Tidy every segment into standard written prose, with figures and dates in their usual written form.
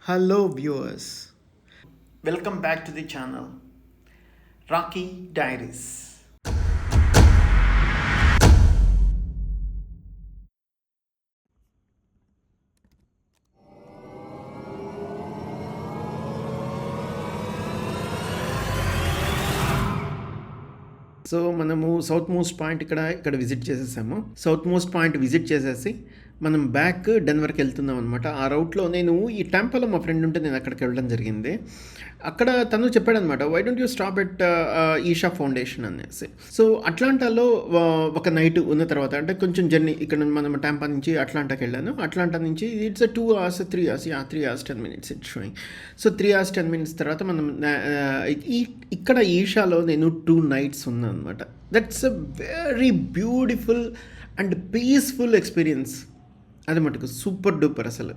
Hello, viewers. Welcome back to the channel Rocky Diaries. So మనము south most point ఇక్కడ visit చేసేసాము. South most point visit చేసేసి మనం back డెన్వర్కి వెళ్తున్నాం అనమాట. ఆ రౌట్లో నేను ఈ టెంపుల్ మా ఫ్రెండ్ ఉంటే నేను అక్కడికి వెళ్ళడం జరిగింది. అక్కడ తను చెప్పాడనమాట, why don't you stop at Isha Foundation అనేసి. సో అట్లాంటాలో ఒక నైట్ ఉన్న తర్వాత అంటే కొంచెం జర్నీ ఇక్కడ మనం టెంపా నుంచి అట్లాంటాకి వెళ్ళాను. అట్లాంటా నుంచి it's 2 hours 3 hours 3 hours 10 minutes it's sowing. So 3 hours 10 minutes తర్వాత మనం ఇక్కడ ఈషాలో నేను 2 nights ఉన్నాను అనమాట. That's a very beautiful and peaceful experience. అది మటుకు సూపర్ డూపర్ అసలు.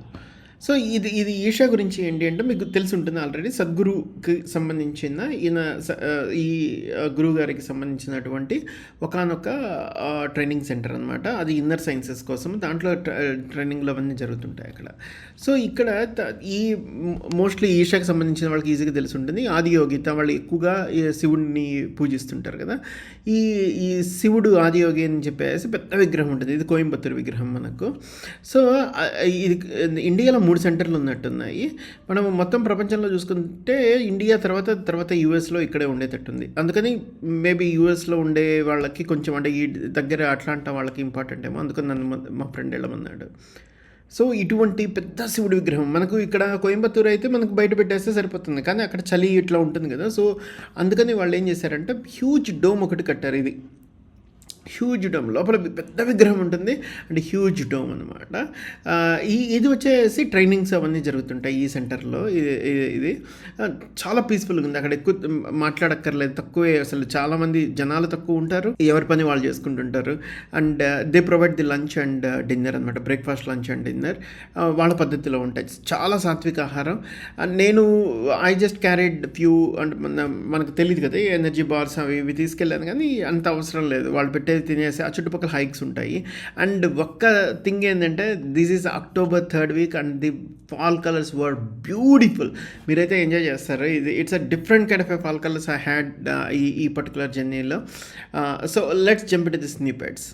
సో ఇది ఈషా గురించి ఏంటి అంటే మీకు తెలిసి ఉంటుంది ఆల్రెడీ. సద్గురుకి సంబంధించిన ఈ గురువు గారికి సంబంధించినటువంటి ఒకానొక ట్రైనింగ్ సెంటర్ అనమాట. అది ఇన్నర్ సైన్సెస్ కోసం, దాంట్లో ట్రైనింగ్లు అవన్నీ జరుగుతుంటాయి అక్కడ. సో ఇక్కడ ఈ మోస్ట్లీ ఈషాకి సంబంధించిన వాళ్ళకి ఈజీగా తెలిసి ఉంటుంది. ఆదియోగి వాళ్ళు ఎక్కువగా శివుడిని పూజిస్తుంటారు కదా. ఈ శివుడు ఆదియోగి అని చెప్పేసి పెద్ద విగ్రహం ఉంటుంది. ఇది కోయంబత్తూరు విగ్రహం మనకు. సో ఇది ఇండియాలో 3 సెంటర్లు ఉన్నట్టున్నాయి. మనం మొత్తం ప్రపంచంలో చూసుకుంటే ఇండియా తర్వాత యూఎస్లో ఇక్కడే ఉండేటట్టుంది. అందుకని మేబీ యూఎస్లో ఉండే వాళ్ళకి కొంచెం అంటే ఈ దగ్గర అట్లాంటా వాళ్ళకి ఇంపార్టెంట్ ఏమో, అందుకని నన్ను మా ఫ్రెండ్ వెళ్ళమన్నాడు. సో ఇటువంటి పెద్ద శివుడి విగ్రహం మనకు ఇక్కడ కోయంబత్తూరు అయితే మనకు బయట పెట్టేస్తే సరిపోతుంది, కానీ అక్కడ చలి ఇట్లా ఉంటుంది కదా. సో అందుకని వాళ్ళు ఏం చేశారంటే హ్యూజ్ డోమ్ ఒకటి కట్టారు. ఇది హ్యూజ్ డోమ్, లోపల పెద్ద విగ్రహం ఉంటుంది అంటే హ్యూజ్ డోమ్ అనమాట. ఇది వచ్చేసి ట్రైనింగ్స్ అవన్నీ జరుగుతుంటాయి ఈ సెంటర్లో. ఇది చాలా పీస్ఫుల్గా ఉంది. అక్కడ ఎక్కువ మాట్లాడక్కర్లేదు, తక్కువే అసలు. చాలామంది జనాలు తక్కువ ఉంటారు, ఎవరి పని వాళ్ళు చేసుకుంటుంటారు. And they provide the lunch and dinner అనమాట. బ్రేక్ఫాస్ట్, లంచ్ అండ్ డిన్నర్ వాళ్ళ పద్ధతిలో ఉంటాయి. చాలా సాత్విక ఆహారం. నేను ఐ జస్ట్ క్యారీడ్ ఫ్యూ అంటే మనకు తెలియదు కదా ఎనర్జీ బార్స్ అవి ఇవి తీసుకెళ్ళాను, కానీ అంత అవసరం లేదు. వాళ్ళు పెట్టే తినేసి ఆ చుట్టుపక్కల హైక్స్ ఉంటాయి. అండ్ ఒక్క థింగ్ ఏంటంటే this is October 3rd week and the fall colours were beautiful. మీరైతే ఎంజాయ్ చేస్తారు. It's a different kind of a fall colours I had ఈ పర్టికులర్ జర్నీలో. So let's jump into the snippets.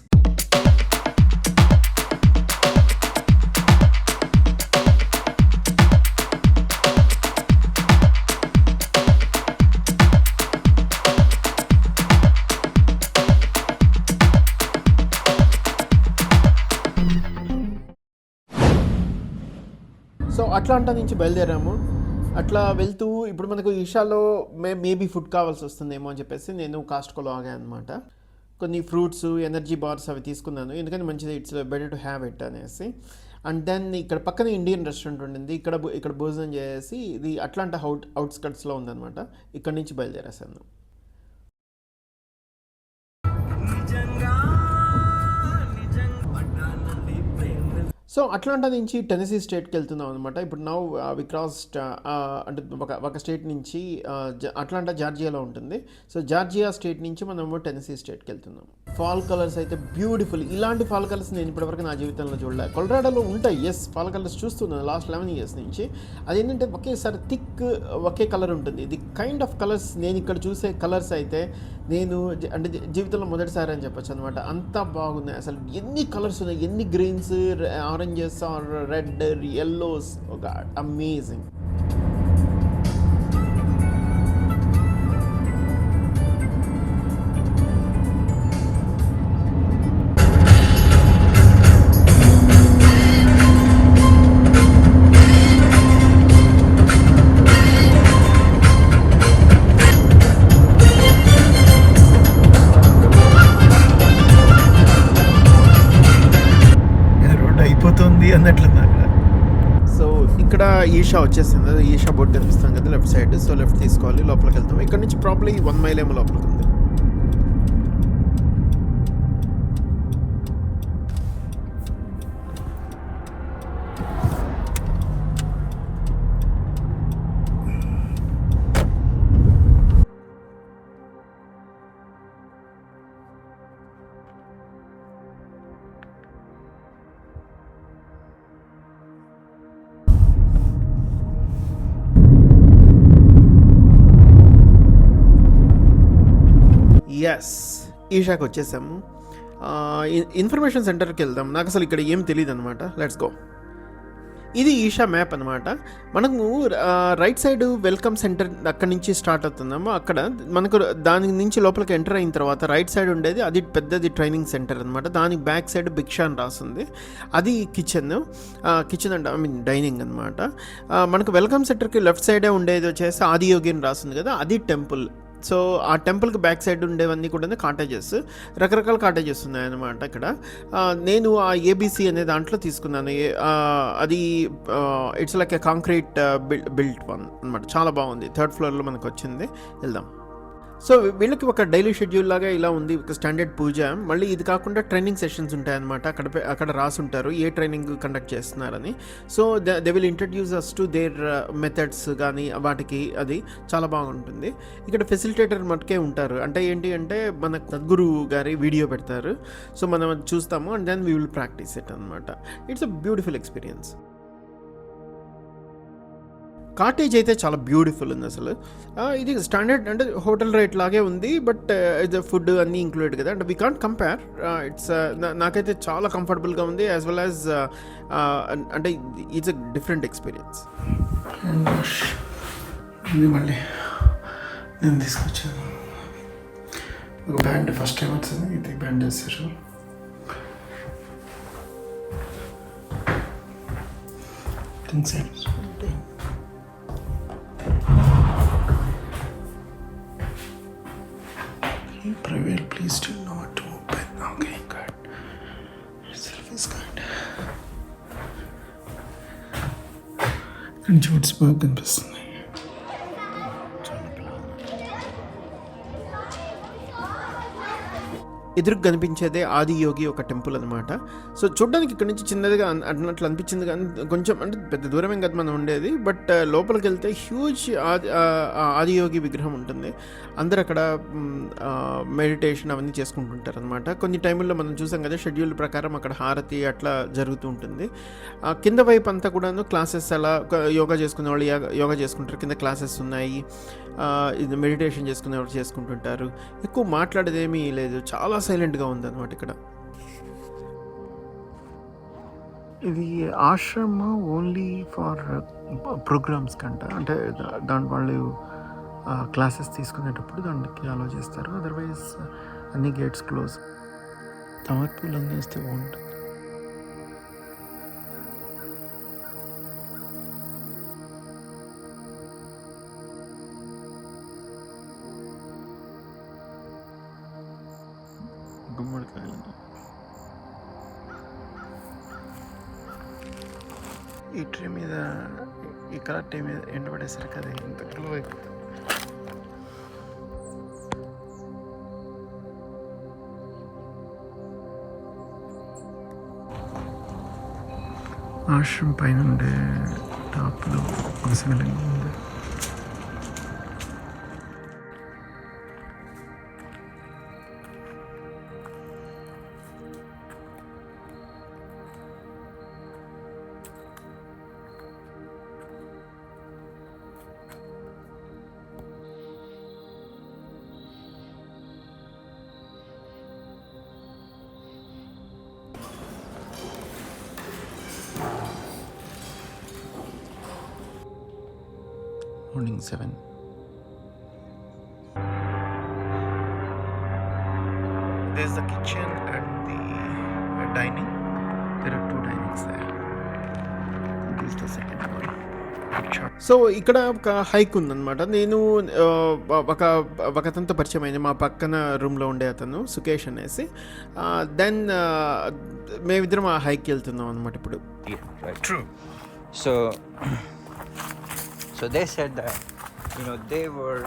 So Atlanta నుంచి బయలుదేరాము. అట్లా వెళ్తూ ఇప్పుడు మనకు ఈషాలో మేబీ ఫుడ్ కావాల్సి వస్తుందేమో అని చెప్పేసి నేను కాస్ట్కోలో ఆగాను అనమాట. కొన్ని ఫ్రూట్స్, ఎనర్జీ బార్స్ అవి తీసుకున్నాను, ఎందుకంటే మంచిది, it's better to have it అనేసి. అండ్ దెన్ ఇక్కడ పక్కన ఇండియన్ రెస్టారెంట్ ఉండింది. ఇక్కడ భోజనం చేసి, ఇది అట్లాంటా అవుట్స్కట్స్లో ఉందన్నమాట. ఇక్కడ నుంచి బయలుదేరేసాను. సో అట్లాంటా నుంచి టెనెసీ స్టేట్కి వెళ్తున్నాం అనమాట. ఇప్పుడు నౌ వి క్రాస్డ్ అంటే ఒక స్టేట్ నుంచి అట్లాంటా జార్జియాలో ఉంటుంది. సో జార్జియా స్టేట్ నుంచి మనము టెనెసీ స్టేట్కి వెళ్తున్నాం. ఫాల్ కలర్స్ అయితే బ్యూటిఫుల్. ఇలాంటి ఫాల్ కలర్స్ నేను ఇప్పటివరకు నా జీవితంలో చూడలే. కొలరాడోలో ఉంటాయి, ఎస్, ఫాల్ కలర్స్ చూస్తున్నాను లాస్ట్ 11 years నుంచి. అదేంటంటే ఒకేసారి థిక్ ఒకే కలర్ ఉంటుంది. ఇది కైండ్ ఆఫ్ కలర్స్ నేను ఇక్కడ చూసే కలర్స్ అయితే నేను అంటే జీవితంలో మొదటిసారి అని చెప్పొచ్చు అనమాట. అంత బాగున్నాయి అసలు. ఎన్ని కలర్స్ ఉన్నాయి, ఎన్ని greens, oranges or red, yellows. Oh God, amazing. అన్నట్లుంది అక్కడ. సో ఇక్కడ ఈషా వచ్చేసింది. ఈషా బోర్డు కనిపిస్తాం కదా లెఫ్ట్ సైడ్. సో లెఫ్ట్ తీసుకోవాలి, లోపలికి వెళ్తాం. ఇక్కడ నుంచి ప్రాబ్లీ 1 mile ఏమో లోపలికి ఉంది. ఎస్, ఈషాకి వచ్చేసాము. ఇన్ఫర్మేషన్ సెంటర్కి వెళ్దాం. నాకు అసలు ఇక్కడ ఏం తెలియదు అనమాట. Let's go. ఇది ఈషా మ్యాప్ అనమాట. మనము రైట్ సైడ్ వెల్కమ్ సెంటర్ అక్కడి నుంచి స్టార్ట్ అవుతున్నాము. అక్కడ మనకు దాని నుంచి లోపలికి ఎంటర్ అయిన తర్వాత రైట్ సైడ్ ఉండేది అది పెద్దది ట్రైనింగ్ సెంటర్ అనమాట. దానికి బ్యాక్ సైడ్ భిక్షా అని రాస్తుంది. అది కిచెన్ అంటే ఐ మీన్ డైనింగ్ అనమాట. మనకు వెల్కమ్ సెంటర్కి లెఫ్ట్ సైడే ఉండేది వచ్చేసి ఆదియోగి అని రాస్తుంది కదా, అది టెంపుల్. సో ఆ టెంపుల్కి బ్యాక్ సైడ్ ఉండేవన్నీ కూడా కాటేజెస్, రకరకాల కాటేజెస్ ఉన్నాయన్నమాట ఇక్కడ. నేను ఆ ఏబీసీ అనే దాంట్లో తీసుకున్నాను. అది it's like A concrete built one అనమాట. చాలా బాగుంది. 3rd ఫ్లోర్లో మనకు వచ్చింది. వెళ్దాం. సో వీళ్ళకి ఒక డైలీ షెడ్యూల్ లాగా ఇలా ఉంది, ఒక స్టాండర్డ్ పూజ. మళ్ళీ ఇది కాకుండా ట్రైనింగ్ సెషన్స్ ఉంటాయన్నమాట. అక్కడ రాసుంటారు ఏ ట్రైనింగ్ కండక్ట్ చేస్తున్నారని. So they will introduce us to their methods కానీ వాటికి. అది చాలా బాగుంటుంది. ఇక్కడ ఫెసిలిటేటర్ మటుకే ఉంటారు. అంటే ఏంటి అంటే మన సద్గురు గారి వీడియో పెడతారు. సో మనం అది చూస్తాము and then we will practise it అనమాట. It's a beautiful experience. Cottage అయితే చాలా బ్యూటిఫుల్ ఉంది అసలు. ఇది స్టాండర్డ్ అంటే హోటల్ రేట్ లాగే ఉంది, బట్ ఇది ఫుడ్ అన్నీ ఇంక్లూడెడ్ కదా, అంటే వీ కాంట్ కంపేర్. ఇట్స్ నాకైతే చాలా కంఫర్టబుల్గా ఉంది, యాజ్ వెల్ యాజ్ అంటే ఇట్స్ అ డిఫరెంట్ ఎక్స్పీరియన్స్. ఇది మళ్ళీ నేను తీసుకొచ్చాను ఒక బ్యాండ్. ఫస్ట్ టైం వచ్చింది, ఇది బ్యాండ్ వేసారు. Prevail, please do not to open. Okay, good. Service good. And George బాగా కనిపిస్తుంది. ఎదురుకు కనిపించేదే ఆదియోగి ఒక టెంపుల్ అనమాట. సో చూడడానికి ఇక్కడ నుంచి చిన్నదిగా అన్నట్లు అనిపించింది, కానీ కొంచెం అంటే పెద్ద దూరమే కదా మనం ఉండేది. బట్ లోపలికి వెళ్తే హ్యూజ్ ఆదియోగి విగ్రహం ఉంటుంది. అందరు అక్కడ మెడిటేషన్ అవన్నీ చేసుకుంటుంటారు అనమాట. కొన్ని టైంలో మనం చూసాం కదా, షెడ్యూల్ ప్రకారం అక్కడ హారతి అట్లా జరుగుతూ ఉంటుంది. కింద వైపు అంతా కూడాను క్లాసెస్, అలా యోగా చేసుకునే వాళ్ళు యోగా చేసుకుంటారు. కింద క్లాసెస్ ఉన్నాయి. ఇది మెడిటేషన్ చేసుకునే వాళ్ళు చేసుకుంటుంటారు. ఎక్కువ మాట్లాడేది ఏమీ లేదు, చాలా సైలెంట్గా ఉందన్నమాట ఇక్కడ. ఇది ఆశ్రమ ఓన్లీ ఫర్ ప్రోగ్రామ్స్ కంట, అంటే దాని వాళ్ళు క్లాసెస్ తీసుకునేటప్పుడు దానికి అలో చేస్తారు. అదర్వైజ్ అన్ని గేట్స్ క్లోజ్. తమర్పూలు అందిస్తే బాగుంటుంది. గుమ్మడికాయలు ఈ ట్రీ మీద, ఈ కలర్ ట్రీ మీద ఎండబడేసరికి కదా ఇంత గ్లో అయిపోతుంది. ఆశ్రమం పైన ఉండే టాప్లో ఒక శివలింగం ఉంది. Morning 7. There's the kitchen and the dining. There are 2 dinings there. This is the second one. So ఇక్కడ ఒక హైక్ ఉందన్నమాట. నేను ఒక అతనితో పరిచయం అయింది, మా పక్కన రూమ్లో ఉండే అతను సుకేష్ అనేసి. దెన్ మేమిద్దరం ఆ హైక్కి వెళ్తున్నాం అనమాట ఇప్పుడు. True. So they said that, they were,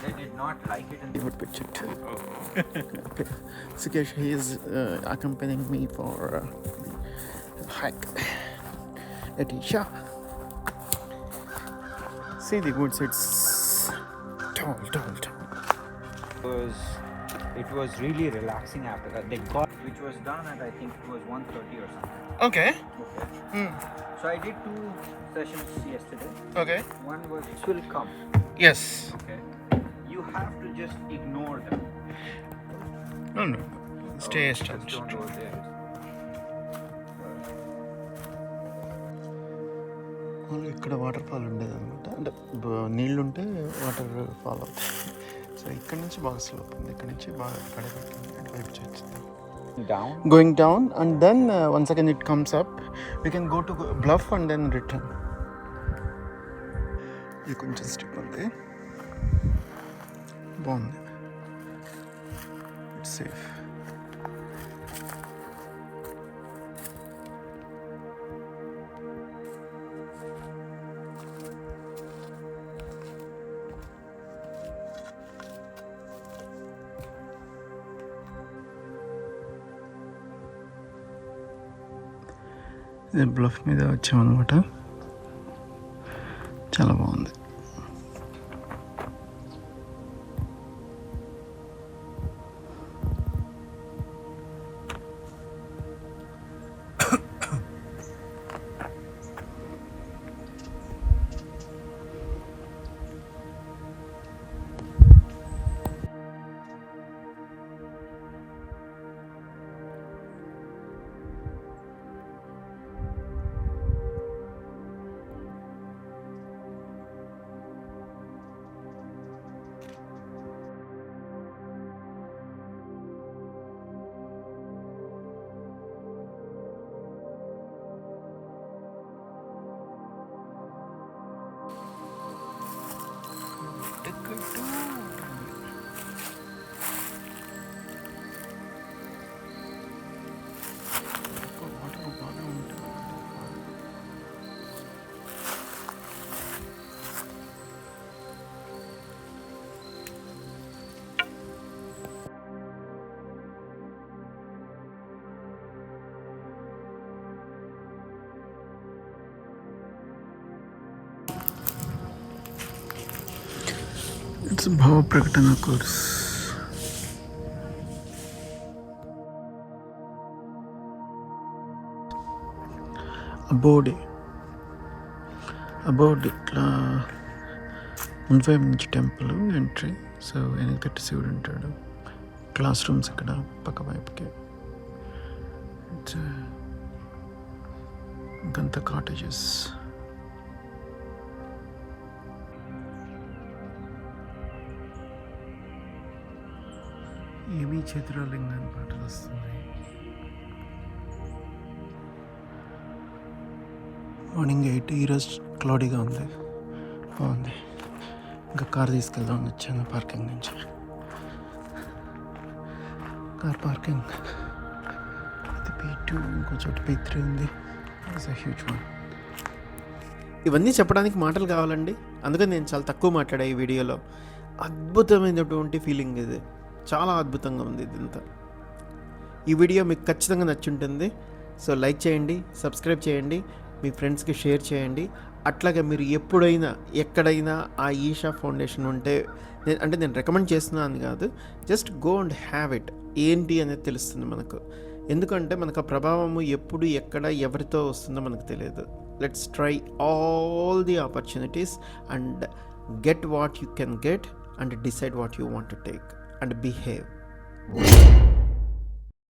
they did not like it. And Good picture too. Okay. Sukesh, he is accompanying me for a hike at Isha. See the woods, it's tall. It was really relaxing after that. They got, which was done at, I think it was 1:30 or something. Okay. So I did 2 sessions yesterday. Okay. One was, it will come. Yes. Okay. you have to just ignore them. No, no. Stay Just established. don't go there. ఇక్కడ water fall ఉండేది అనమాట, అంటే నీళ్ళు ఉంటే water fall అవుతాయి. So ఇక్కడ నుంచి బాగా స్లోప్ ఉంది, ఇక్కడ నుంచి బాగా పడబెట్టింది, అటువైపు వచ్చింది. Down. Going down and then once again it comes up, we can go to bluff and then return. ఇది కొంచెం స్టెప్ ఉంది, బాగుంది, ఇట్స్ సేఫ్. ఇది బ్లఫ్ మీద వచ్చామన్నమాట, చాలా బాగుంది. ఇట్స్ భావ ప్రకటన కోర్స్. అబౌడ్ ఇట్లా ముందు వైపు నుంచి టెంపుల్ ఎంట్రీ. సో వెనక తట్టి శివుడు ఉంటాడు. క్లాస్ రూమ్స్ ఇక్కడ పక్క వైపుకి. ఇంకంత కాటేజెస్. ఏమీ చిత్రలింగం పాటలు వస్తున్నాయి. మార్నింగ్ 8, ఈరోజు క్లౌడీగా ఉంది, బాగుంది. ఇంకా కార్ తీసుకెళ్దామని వచ్చాను పార్కింగ్ నుంచి. కార్ పార్కింగ్ ఇది P2, ఇంకో చోట P3 ఉంది. It's a huge one. ఇవన్నీ చెప్పడానికి మాటలు కావాలండి, అందుకని నేను చాలా తక్కువ మాట్లాడా ఈ వీడియోలో. అద్భుతమైనటువంటి ఫీలింగ్ ఇది, చాలా అద్భుతంగా ఉంది ఇదంతా. ఈ వీడియో మీకు ఖచ్చితంగా నచ్చుంటుంది. సో లైక్ చేయండి, సబ్స్క్రైబ్ చేయండి, మీ ఫ్రెండ్స్కి షేర్ చేయండి. అట్లాగే మీరు ఎప్పుడైనా ఎక్కడైనా ఆ ఈషా ఫౌండేషన్ ఉంటే, నేను రికమెండ్ చేస్తున్నాను కాదు, just go and have it. ఏంటి అనేది తెలుస్తుంది మనకు. ఎందుకంటే మనకు ఆ ప్రభావము ఎప్పుడు ఎక్కడ ఎవరితో వస్తుందో మనకు తెలియదు. Let's try all the opportunities and get what you can get and decide what you want to take and behave.